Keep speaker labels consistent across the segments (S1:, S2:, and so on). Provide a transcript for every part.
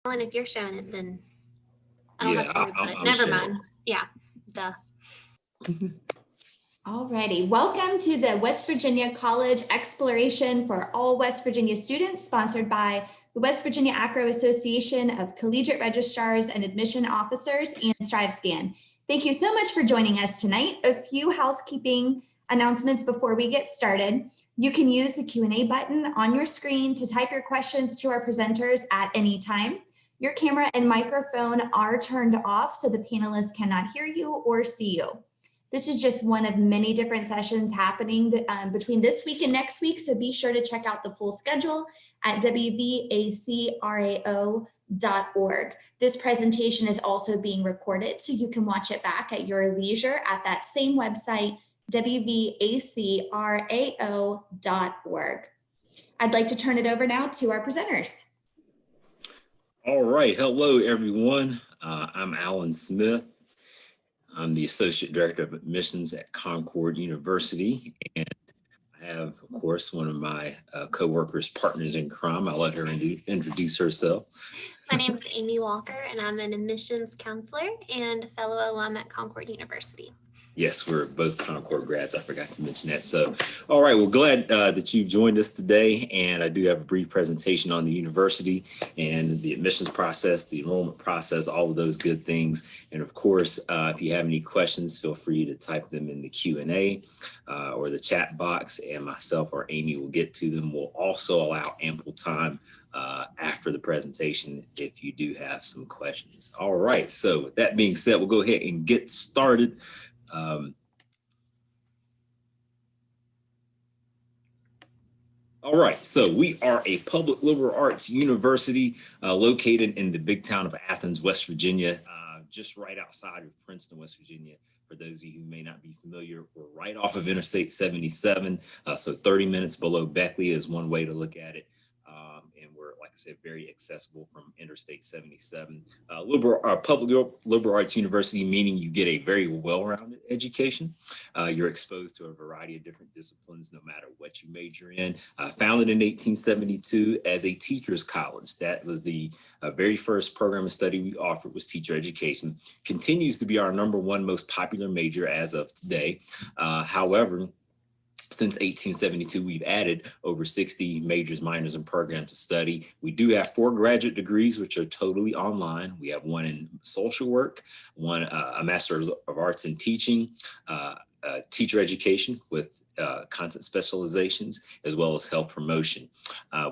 S1: Alan, if you're showing it, then I don't have
S2: Yeah,
S1: to worry about it.
S2: I'm
S1: Never
S2: showing.
S1: mind. Yeah, duh.
S3: Alrighty, welcome to the West Virginia College Exploration for all West Virginia students, sponsored by the West Virginia ACRAO Association of Collegiate Registrars and Admission Officers and StriveScan. Thank you so much for joining us tonight. A few housekeeping announcements before we get started. You can use the Q&A button on your screen to type your questions to our presenters at any time. Your camera and microphone are turned off so the panelists cannot hear you or see you. This is just one of many different sessions happening between this week and next week, so be sure to check out the full schedule at WVACRAO.org. This presentation is also being recorded, so you can watch it back at your leisure at that same website, WVACRAO.org. I'd like to turn it over now to our presenters.
S2: All right, hello everyone. I'm Alan Smith. I'm the Associate Director of Admissions at Concord University, and I have, of course, one of my co-workers, partners in crime. I'll let her introduce herself.
S1: My name is Amy Walker, and I'm an admissions counselor and fellow alum at Concord University.
S2: Yes, we're both Concord grads. I forgot to mention that. So, all right, well, glad that you've joined us today. And I do have a brief presentation on the university and the admissions process, the enrollment process, all of those good things. And of course, if you have any questions, feel free to type them in the Q&A or the chat box, and myself or Amy will get to them. We'll also allow ample time after the presentation if you do have some questions. All right, so with that being said, we'll go ahead and get started. All right, so we are a public liberal arts university located in the big town of Athens, West Virginia, just right outside of Princeton, West Virginia. For those of you who may not be familiar, we're right off of Interstate 77, so 30 minutes below Beckley is one way to look at it. And we're, like I said, very accessible from Interstate 77. Public liberal arts university, meaning you get a very well-rounded education. You're exposed to a variety of different disciplines, no matter what you major in. Founded in 1872 as a teacher's college. That was the very first program of study we offered, was teacher education. Continues to be our #1 most popular major as of today. However, since 1872, we've added over 60 majors, minors, and programs to study. We do have 4 graduate degrees, which are totally online. We have one in social work, one a Master of Arts in Teaching, teacher education with content specializations, as well as health promotion.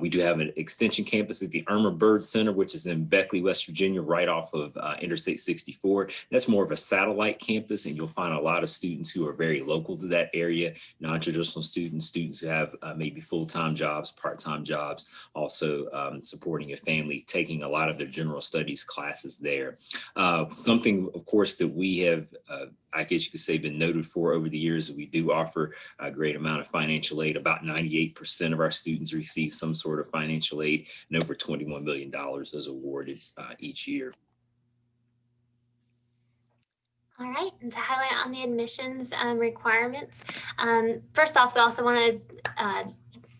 S2: We do have an extension campus at the Irma Byrd Center, which is in Beckley, West Virginia, right off of Interstate 64. That's more of a satellite campus, and you'll find a lot of students who are very local to that area, non-traditional students who have maybe full-time jobs, part-time jobs, also supporting a family, taking a lot of their general studies classes there. Something, of course, that we have, I guess you could say, been noted for over the years, that we do offer a great amount of financial aid. About 98% of our students receive some sort of financial aid, and over $21 million is awarded each year.
S1: All right, and to highlight on the admissions requirements, first off, we also want to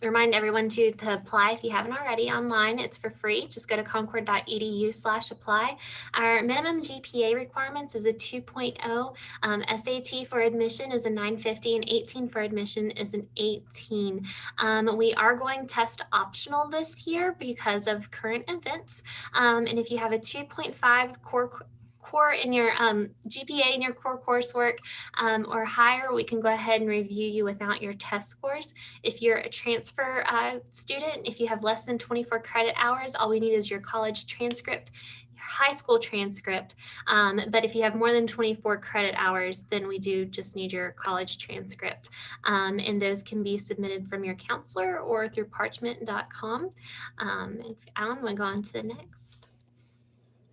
S1: remind everyone to apply if you haven't already online. It's for free. Just go to concord.edu/apply. Our minimum GPA requirements is a 2.0. SAT for admission is a 950, and 18 for admission is an 18. We are going test optional this year because of current events. And if you have a 2.5 core in your GPA in your core coursework or higher, we can go ahead and review you without your test scores. If you're a transfer student, if you have less than 24 credit hours, all we need is your college transcript, your high school transcript. But if you have more than 24 credit hours, then we do just need your college transcript. And those can be submitted from your counselor or through parchment.com. And Alan, we'll go on to the next.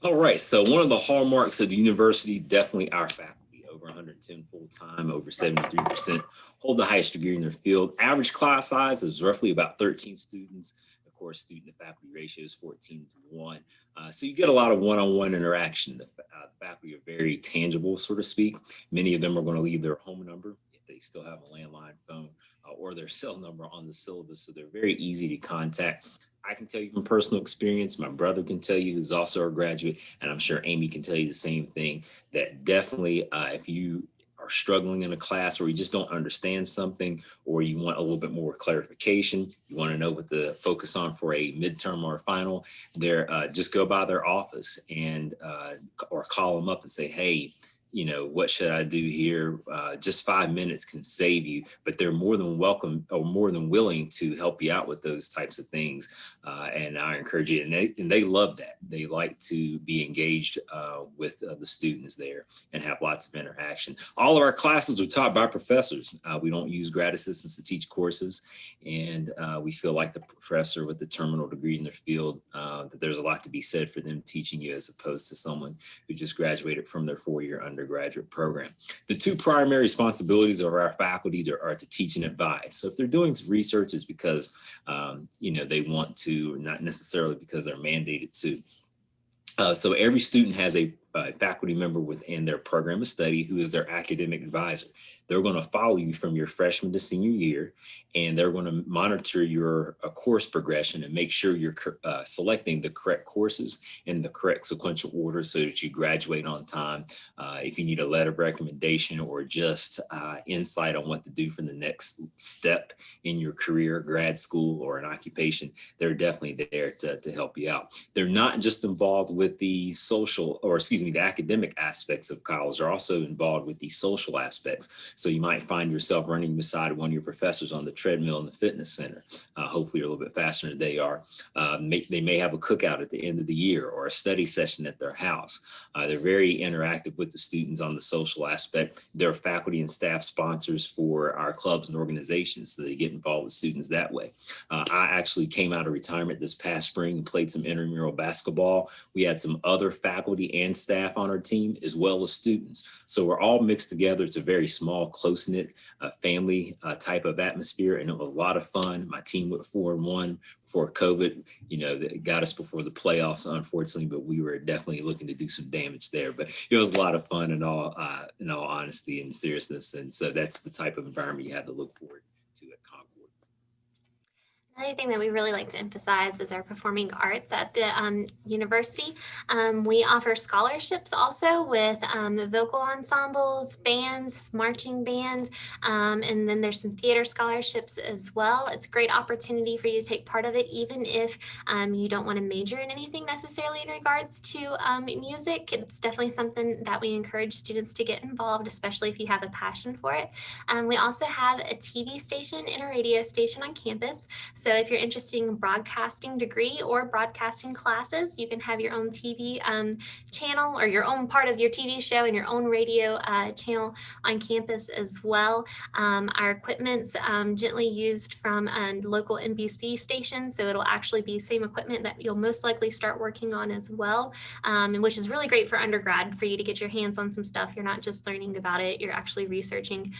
S2: All right, so one of the hallmarks of the university, definitely our faculty, over 110 full-time, over 73% hold the highest degree in their field. Average class size is roughly about 13 students. Of course, student to faculty ratio is 14:1. So you get a lot of one-on-one interaction. The faculty are very tangible, so to speak. Many of them are going to leave their home number if they still have a landline phone or their cell number on the syllabus, so they're very easy to contact. I can tell you from personal experience, my brother can tell you, who's also a graduate, and I'm sure Amy can tell you the same thing, that definitely if you are struggling in a class or you just don't understand something or you want a little bit more clarification, you want to know what to focus on for a midterm or a final, there just go by their office and or call them up and say, hey, what should I do here? Just 5 minutes can save you, but they're more than welcome or more than willing to help you out with those types of things. And I encourage you, and they love that. They like to be engaged with the students there and have lots of interaction. All of our classes are taught by professors. We don't use grad assistants to teach courses. And we feel like the professor with the terminal degree in their field, that there's a lot to be said for them teaching you as opposed to someone who just graduated from their 4-year undergraduate program. The two primary responsibilities of our faculty are to teach and advise. So if they're doing research, it's because they want to, not necessarily because they're mandated to. So every student has a faculty member within their program of study who is their academic advisor. They're going to follow you from your freshman to senior year, and they're going to monitor your course progression and make sure you're selecting the correct courses in the correct sequential order so that you graduate on time. If you need a letter of recommendation or just insight on what to do for the next step in your career, grad school, or an occupation, they're definitely there to help you out. They're not just involved with the the academic aspects of college. They're also involved with the social aspects. So you might find yourself running beside one of your professors on the treadmill in the fitness center. Hopefully you're a little bit faster than they are. They may have a cookout at the end of the year or a study session at their house. They're very interactive with the students on the social aspect. They're faculty and staff sponsors for our clubs and organizations, so they get involved with students that way. I actually came out of retirement this past spring and played some intramural basketball. We had some other faculty and staff on our team, as well as students. So we're all mixed together. It's a very small, close-knit family type of atmosphere, and it was a lot of fun. My team went 4-1 before COVID. That got us before the playoffs, unfortunately, but we were definitely looking to do some damage there. But it was a lot of fun in all honesty and seriousness, and so that's the type of environment you have to look forward to at Concord.
S1: Another thing that we really like to emphasize is our performing arts at the university. We offer scholarships also with vocal ensembles, bands, marching bands, and then there's some theater scholarships as well. It's a great opportunity for you to take part of it, even if you don't want to major in anything necessarily in regards to music. It's definitely something that we encourage students to get involved, especially if you have a passion for it. We also have a TV station and a radio station on campus. So if you're interested in broadcasting degree or broadcasting classes, you can have your own TV channel or your own part of your TV show and your own radio channel on campus as well. Our equipment's gently used from a local NBC station, so it'll actually be same equipment that you'll most likely start working on as well, which is really great for undergrad for you to get your hands on some stuff. You're not just learning about it, you're actually researching.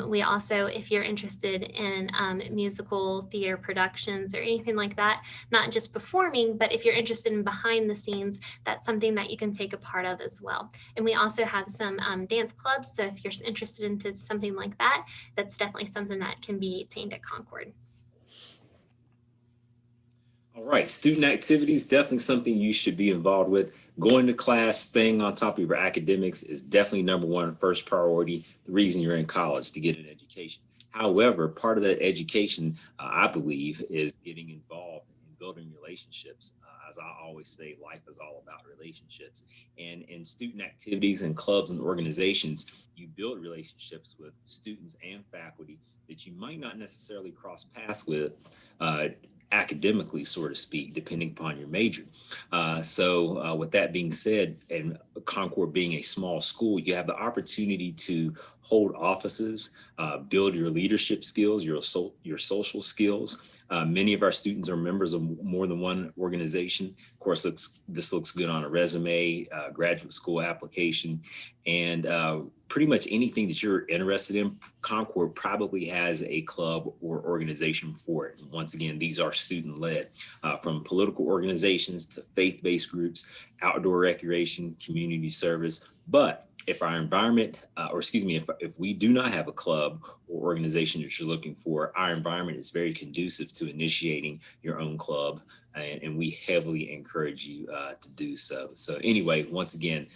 S1: We also, if you're interested in musical theater productions or anything like that, not just performing, but if you're interested in behind the scenes, that's something that you can take a part of as well. And we also have some dance clubs. So if you're interested into something like that, that's definitely something that can be attained at Concord.
S2: All right, student activities, definitely something you should be involved with. Going to class, staying on top of your academics is definitely number one, first priority, the reason you're in college, to get an education. However, part of that education, I believe, is getting involved in building relationships. As I always say, life is all about relationships. And in student activities and clubs and organizations, you build relationships with students and faculty that you might not necessarily cross paths with academically, so to speak, depending upon your major. So with that being said, and Concord being a small school, you have the opportunity to hold offices, build your leadership skills, your social skills. Many of our students are members of more than one organization. Of course, this looks good on a resume, graduate school application, and pretty much anything that you're interested in, Concord probably has a club or organization for it. Once again, these are student-led, from political organizations to faith-based groups, outdoor recreation, community service. But if our environment, if we do not have a club or organization that you're looking for, our environment is very conducive to initiating your own club, and we heavily encourage you to do so. So anyway, once again,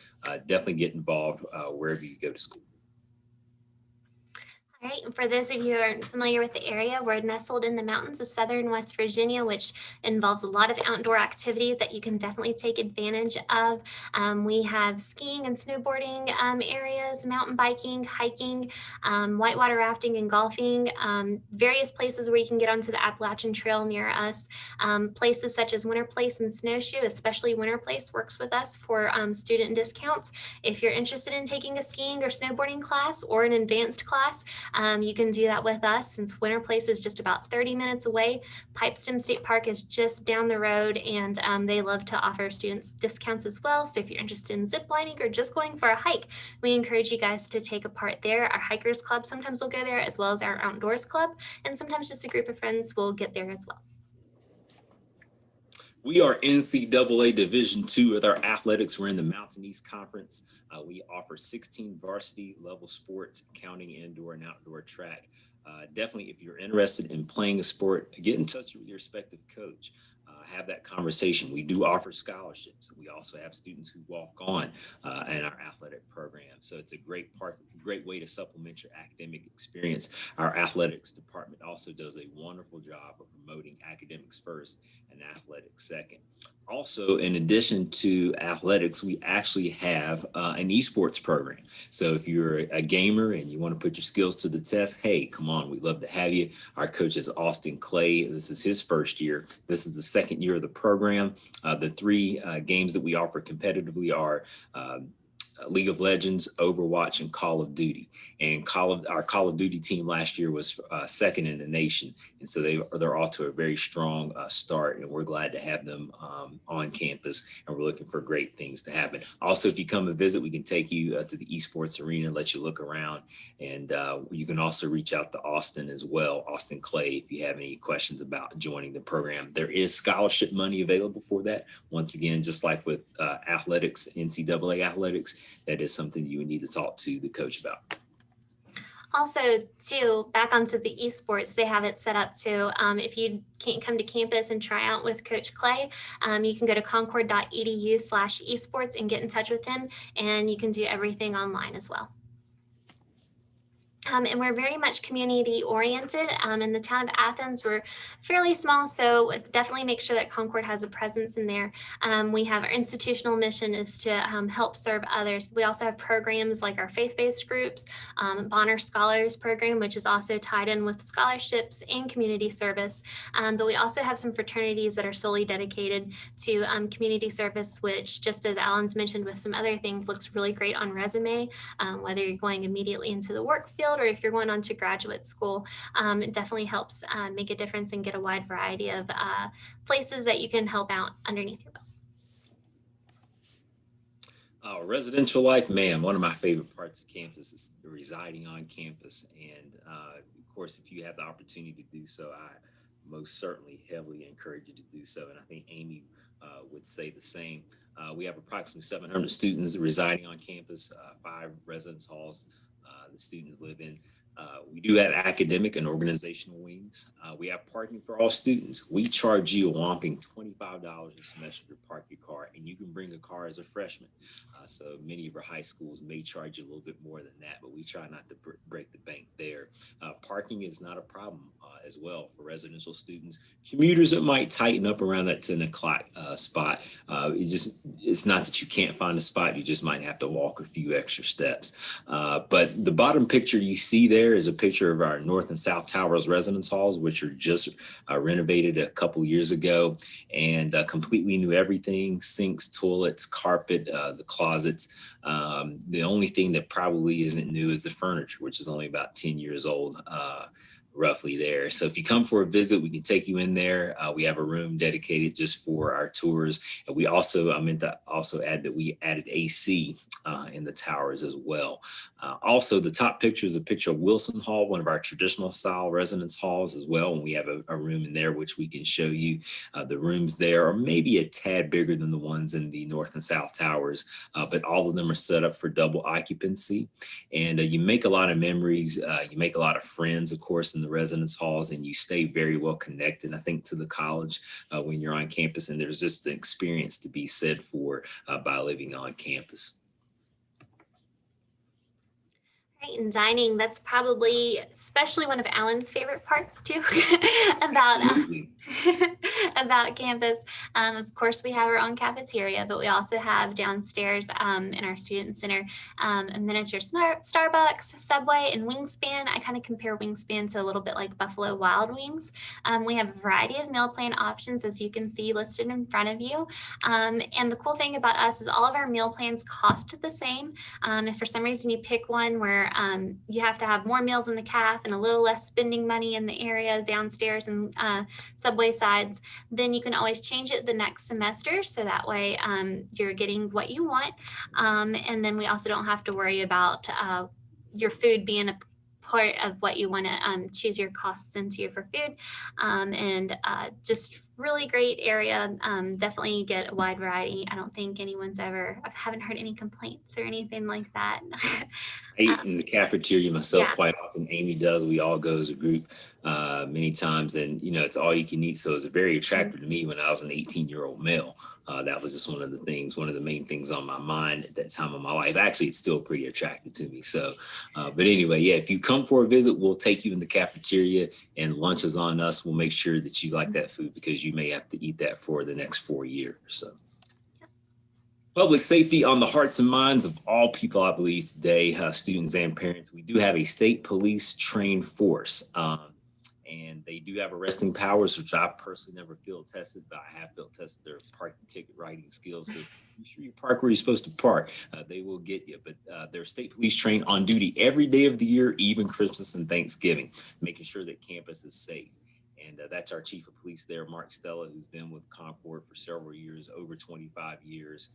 S2: definitely get involved wherever you go to school.
S1: All right, and for those of you who aren't familiar with the area, we're nestled in the mountains of southern West Virginia, which involves a lot of outdoor activities that you can definitely take advantage of. We have skiing and snowboarding areas, mountain biking, hiking, whitewater rafting and golfing, various places where you can get onto the Appalachian Trail near us. Places such as Winter Place and Snowshoe, especially Winter Place, works with us for student discounts. If you're interested in taking a skiing or snowboarding class or an advanced class, you can do that with us since Winter Place is just about 30 minutes away. Pipestem State Park is just down the road, and they love to offer students discounts as well. So if you're interested in zip lining or just going for a hike, we encourage you guys to take a part there. Our Hikers Club sometimes will go there, as well as our Outdoors Club, and sometimes just a group of friends will get there as well.
S2: We are NCAA Division II with our athletics. We're in the Mountain East Conference. We offer 16 varsity level sports, counting indoor and outdoor track. Definitely, if you're interested in playing a sport, get in touch with your respective coach. Have that conversation. We do offer scholarships. We also have students who walk on in our athletic program. So it's a great way to supplement your academic experience. Our athletics department also does a wonderful job of promoting academics first and athletics second. Also, in addition to athletics, we actually have an esports program. So if you're a gamer and you want to put your skills to the test, hey, come on, we'd love to have you. Our coach is Austin Clay. This is his first year. This is the second year of the program. The three games that we offer competitively are League of Legends, Overwatch, and Call of Duty. And our Call of Duty team last year was second in the nation. And so they're off to a very strong start, and we're glad to have them on campus, and we're looking for great things to happen. Also, if you come and visit, we can take you to the esports arena, let you look around, and you can also reach out to Austin as well, Austin Clay, if you have any questions about joining the program. There is scholarship money available for that. Once again, just like with athletics, NCAA athletics, that is something you would need to talk to the coach about.
S1: Also, too, back onto the esports, they have it set up too. If you can't come to campus and try out with Coach Clay, you can go to concord.edu/esports and get in touch with him, and you can do everything online as well. And we're very much community oriented. In the town of Athens, we're fairly small, so definitely make sure that Concord has a presence in there. We have our institutional mission is to help serve others. We also have programs like our faith-based groups, Bonner Scholars program, which is also tied in with scholarships and community service. But we also have some fraternities that are solely dedicated to community service, which, just as Alan's mentioned with some other things, looks really great on resume, whether you're going immediately into the work field or if you're going on to graduate school. It definitely helps make a difference and get a wide variety of places that you can help out underneath your belt.
S2: Residential life, man, one of my favorite parts of campus is residing on campus. And of course, if you have the opportunity to do so, I most certainly heavily encourage you to do so. And I think Amy would say the same. We have approximately 700 students residing on campus, 5 residence halls the students live in. We do have academic and organizational wings. We have parking for all students. We charge you a whopping $25 a semester to park your car, and you can bring a car as a freshman. So many of our high schools may charge you a little bit more than that, but we try not to break the bank there. Parking is not a problem as well for residential students. Commuters, it might tighten up around that 10 o'clock spot. It's not that you can't find a spot, you just might have to walk a few extra steps. But the bottom picture you see there is a picture of our North and South Towers residence halls, which are just renovated a couple years ago, and completely new everything: sinks, toilets, carpet, the closets. The only thing that probably isn't new is the furniture, which is only about 10 years old roughly there. So if you come for a visit, we can take you in there. We have a room dedicated just for our tours. And we also, I meant to also add that we added AC in the towers as well. Also, the top picture is a picture of Wilson Hall, one of our traditional style residence halls as well. And we have a room in there which we can show you. The rooms there are maybe a tad bigger than the ones in the north and south towers, but all of them are set up for double occupancy. And you make a lot of memories. You make a lot of friends, of course, in the residence halls, and you stay very well connected, I think, to the college when you're on campus. And there's just an experience to be said for by living on campus.
S1: Right, and dining, that's probably especially one of Alan's favorite parts too about about campus. Of course, we have our own cafeteria, but we also have downstairs in our student center a miniature Starbucks, Subway, and Wingspan. I kind of compare Wingspan to a little bit like Buffalo Wild Wings. We have a variety of meal plan options, as you can see listed in front of you. And the cool thing about us is all of our meal plans cost the same. If for some reason you pick one where you have to have more meals in the caf and a little less spending money in the area downstairs and Subway sides, then you can always change it the next semester. So that way you're getting what you want. And then we also don't have to worry about your food being a part of what you want to choose your costs into for food. And just really great area. Definitely get a wide variety. I don't think I haven't heard any complaints or anything like that.
S2: I eat in the cafeteria myself
S1: Yeah.
S2: quite often. Amy does. We all go as a group many times, and it's all you can eat. So it's very attractive to me when I was an 18-year-old male. That was just one of the main things on my mind at that time of my life. Actually, it's still pretty attractive to me. So, but anyway, yeah, if you come for a visit, we'll take you in the cafeteria, and lunch is on us. We'll make sure that you like that food because you may have to eat that for the next 4 years. So. Public safety on the hearts and minds of all people, I believe, today, students and parents. We do have a state police trained force, and they do have arresting powers, which I personally never field tested, but I have field tested their parking ticket writing skills. So be sure you park where you're supposed to park. They will get you, but they're state police trained on duty every day of the year, even Christmas and Thanksgiving, making sure that campus is safe. And that's our chief of police there, Mark Stella, who's been with Concord for several years, over 25 years.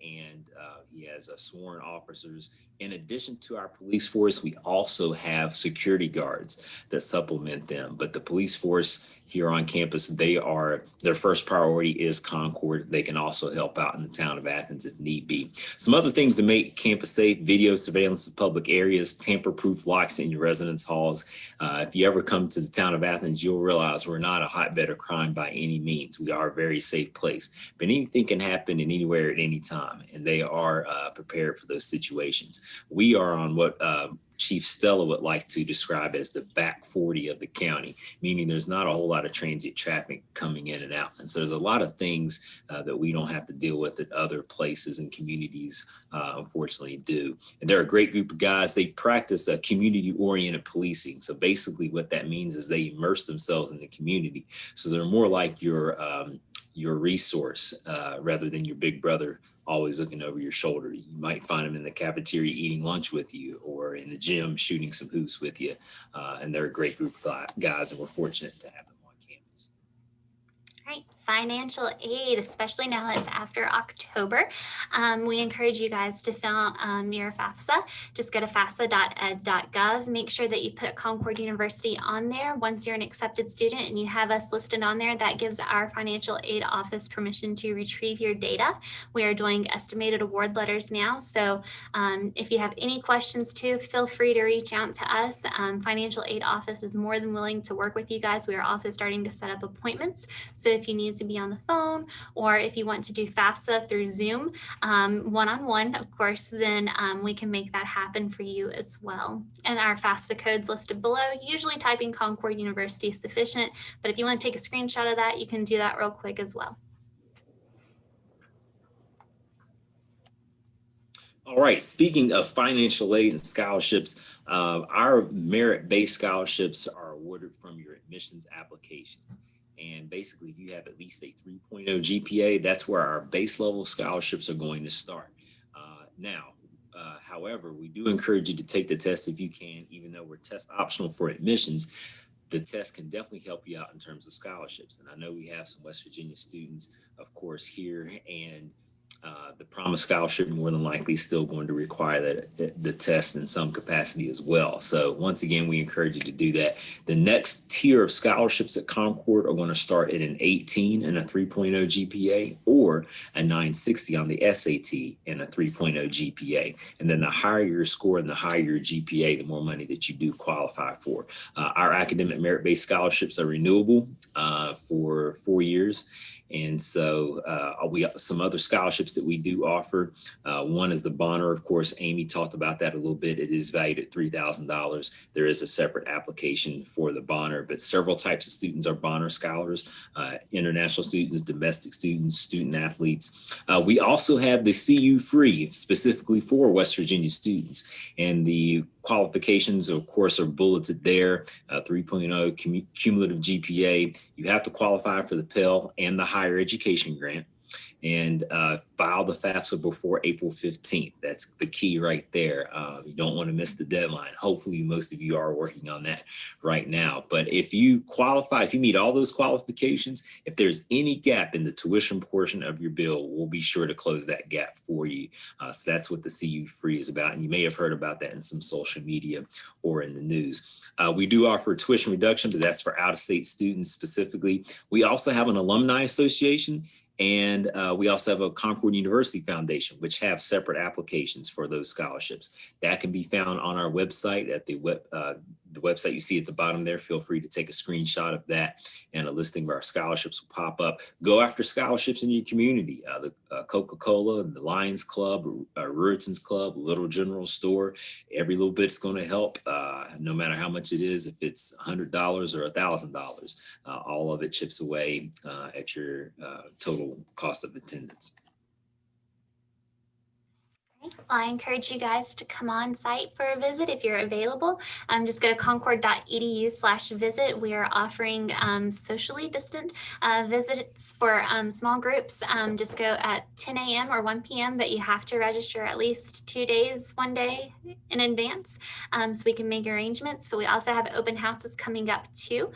S2: And he has sworn officers. In addition to our police force, we also have security guards that supplement them. But the police force here on campus, their first priority is Concord. They can also help out in the town of Athens if need be. Some other things to make campus safe: video surveillance of public areas, tamper-proof locks in your residence halls. If you ever come to the town of Athens, you'll realize we're not a hotbed of crime by any means. We are a very safe place, but anything can happen in anywhere at any time, and they are prepared for those situations. We are on what Chief Stella would like to describe as the back 40 of the county, meaning there's not a whole lot of transit traffic coming in and out. And so there's a lot of things that we don't have to deal with that other places and communities unfortunately do. And they're a great group of guys. They practice community-oriented policing. So basically what that means is they immerse themselves in the community. So they're more like your resource rather than your big brother always looking over your shoulder. You might find them in the cafeteria eating lunch with you, or in the gym shooting some hoops with you. And they're a great group of guys, and we're fortunate to have them on campus.
S1: Right. Financial aid, especially now it's after October. We encourage you guys to fill out your FAFSA. Just go to fafsa.ed.gov. Make sure that you put Concord University on there. Once you're an accepted student and you have us listed on there, that gives our financial aid office permission to retrieve your data. We are doing estimated award letters now. So if you have any questions too, feel free to reach out to us. Financial aid office is more than willing to work with you guys. We are also starting to set up appointments. So if you need to be on the phone, or if you want to do FAFSA through Zoom, one-on-one, of course, then we can make that happen for you as well. And our FAFSA code's listed below. Usually typing Concord University is sufficient, but if you want to take a screenshot of that, you can do that real quick as well.
S2: All right, speaking of financial aid and scholarships, our merit-based scholarships are awarded from your admissions application. And basically, if you have at least a 3.0 GPA, that's where our base level scholarships are going to start. Now, However, we do encourage you to take the test if you can, even though we're test optional for admissions. The test can definitely help you out in terms of scholarships. And I know we have some West Virginia students, of course, here, and the Promise Scholarship more than likely is still going to require the test in some capacity as well. So once again, we encourage you to do that. The next tier of scholarships at Concord are going to start at an 18 and a 3.0 GPA, or a 960 on the SAT and a 3.0 GPA. And then the higher your score and the higher your GPA, the more money that you do qualify for. Our academic merit-based scholarships are renewable for 4 years. And so we have some other scholarships that we do offer. One is the Bonner. Of course, Amy talked about that a little bit. It is valued at $3,000. There is a separate application for the Bonner, but several types of students are Bonner scholars, international students, domestic students, student athletes. We also have the CU Free, specifically for West Virginia students. And the qualifications, of course, are bulleted there. 3.0 cumulative GPA. You have to qualify for the Pell and the higher education grant, and file the FAFSA before April 15th. That's the key right there. You don't want to miss the deadline. Hopefully, most of you are working on that right now. But if you qualify, if you meet all those qualifications, if there's any gap in the tuition portion of your bill, we'll be sure to close that gap for you. So that's what the CU Free is about. And you may have heard about that in some social media or in the news. We do offer tuition reduction, but that's for out-of-state students specifically. We also have an alumni association. And we also have a Concord University Foundation, which have separate applications for those scholarships. That can be found on our website at the website you see at the bottom there. Feel free to take a screenshot of that, and a listing of our scholarships will pop up. Go after scholarships in your community. The Coca-Cola and the Lions Club, Ruritz Club, Little General Store. Every little bit's going to help, no matter how much it is. If it's $100 or $1,000, all of it chips away at your total cost of attendance.
S1: Well, I encourage you guys to come on site for a visit if you're available. Just go to concord.edu/visit. We are offering socially distant visits for small groups. Just go at 10 a.m. or 1 p.m., but you have to register at least 2 days, 1 day in advance, so we can make arrangements. But we also have open houses coming up too.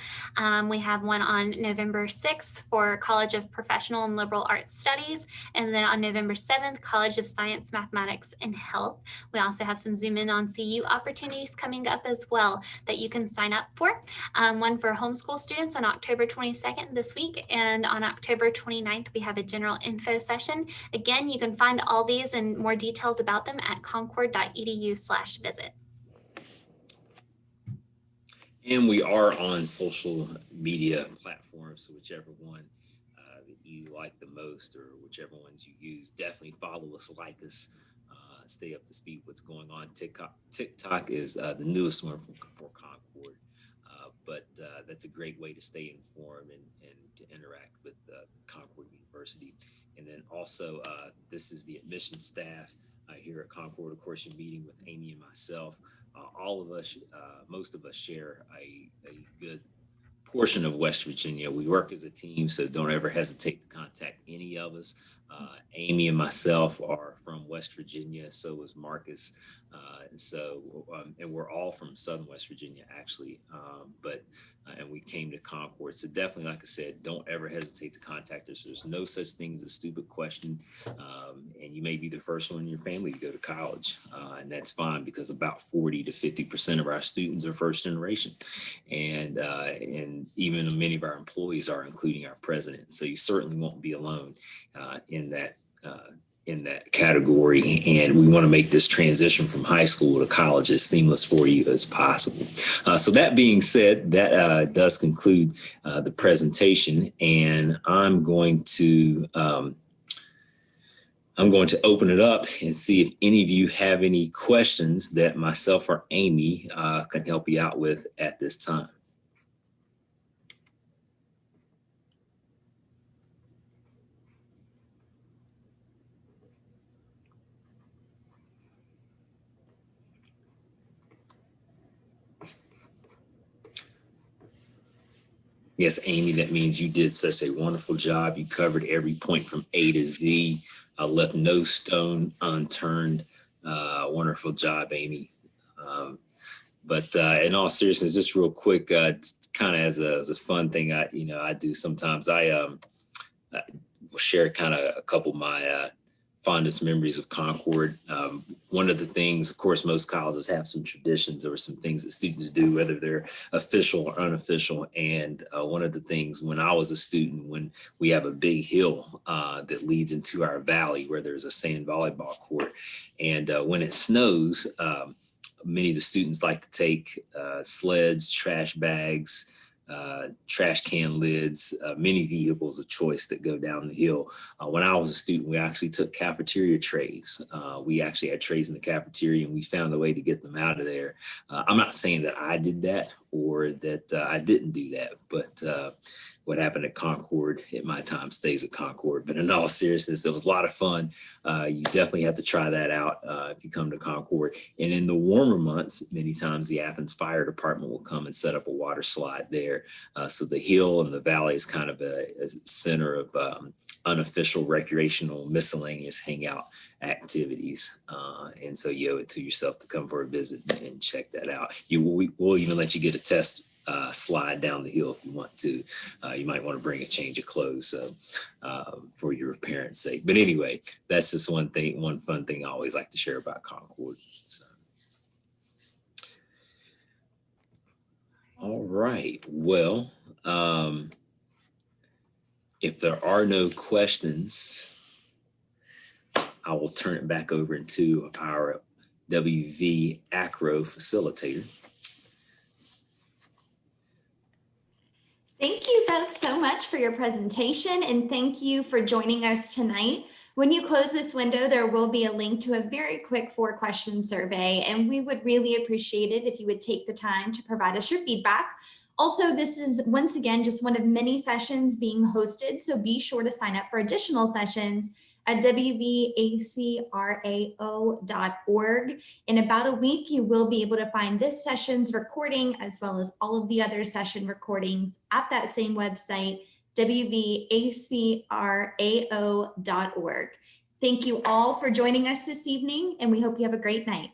S1: We have one on November 6th for College of Professional and Liberal Arts Studies, and then on November 7th, College of Science, Mathematics, and Health. We also have some Zoom in on CU opportunities coming up as well that you can sign up for. One for homeschool students on October 22nd this week, and on October 29th, we have a general info session. Again, you can find all these and more details about them at concord.edu/visit.
S2: And we are on social media platforms, so whichever one that you like the most, or whichever ones you use, definitely follow us, like us, stay up to speed what's going on. TikTok is the newest one for Concord, but that's a great way to stay informed and to interact with Concord University. And then also, this is the admissions staff here at Concord. Of course, you're meeting with Amy and myself. All of us, most of us share a good portion of West Virginia. We work as a team, so don't ever hesitate to contact any of us. Amy and myself are from West Virginia, so is Marcus. And we're all from Southern West Virginia, actually. And we came to Concord. So definitely, like I said, don't ever hesitate to contact us. There's no such thing as a stupid question. And you may be the first one in your family to go to college. And that's fine, because about 40 to 50% of our students are first generation. And even many of our employees are, including our president. So you certainly won't be alone in that category. And we want to make this transition from high school to college as seamless for you as possible. So that being said, that does conclude the presentation, and I'm going to open it up and see if any of you have any questions that myself or Amy can help you out with at this time. Yes, Amy, that means you did such a wonderful job. You covered every point from A to Z, left no stone unturned. Wonderful job, Amy. But in all seriousness, just real quick, kind of as a fun thing, I do sometimes. I will share kind of a couple of my fondest memories of Concord. One of the things, of course, most colleges have some traditions or some things that students do, whether they're official or unofficial. And one of the things when I was a student, when we have a big hill that leads into our valley where there's a sand volleyball court, and when it snows, many of the students like to take sleds, trash bags, trash can lids, many vehicles of choice that go down the hill. When I was a student, we actually took cafeteria trays. We actually had trays in the cafeteria and we found a way to get them out of there. I'm not saying that I did that or that I didn't do that, but what happened at Concord at my time stays at Concord. But in all seriousness, it was a lot of fun. You definitely have to try that out if you come to Concord. And in the warmer months, many times the Athens Fire Department will come and set up a water slide there. So the hill and the valley is kind of a center of unofficial recreational miscellaneous hangout activities. And so you owe it to yourself to come for a visit and check that out. We'll even let you get a test slide down the hill if you want to. You might want to bring a change of clothes for your parents' sake. But anyway, that's just one fun thing I always like to share about Concord. So. All right. Well, if there are no questions, I will turn it back over to our WVACRAO facilitator.
S3: Thank you both so much for your presentation, and thank you for joining us tonight. When you close this window, there will be a link to a very quick 4-question survey, and we would really appreciate it if you would take the time to provide us your feedback. Also, this is once again just one of many sessions being hosted, so be sure to sign up for additional sessions at WVACRAO.org. In about a week, you will be able to find this session's recording as well as all of the other session recordings at that same website, WVACRAO.org. Thank you all for joining us this evening, and we hope you have a great night.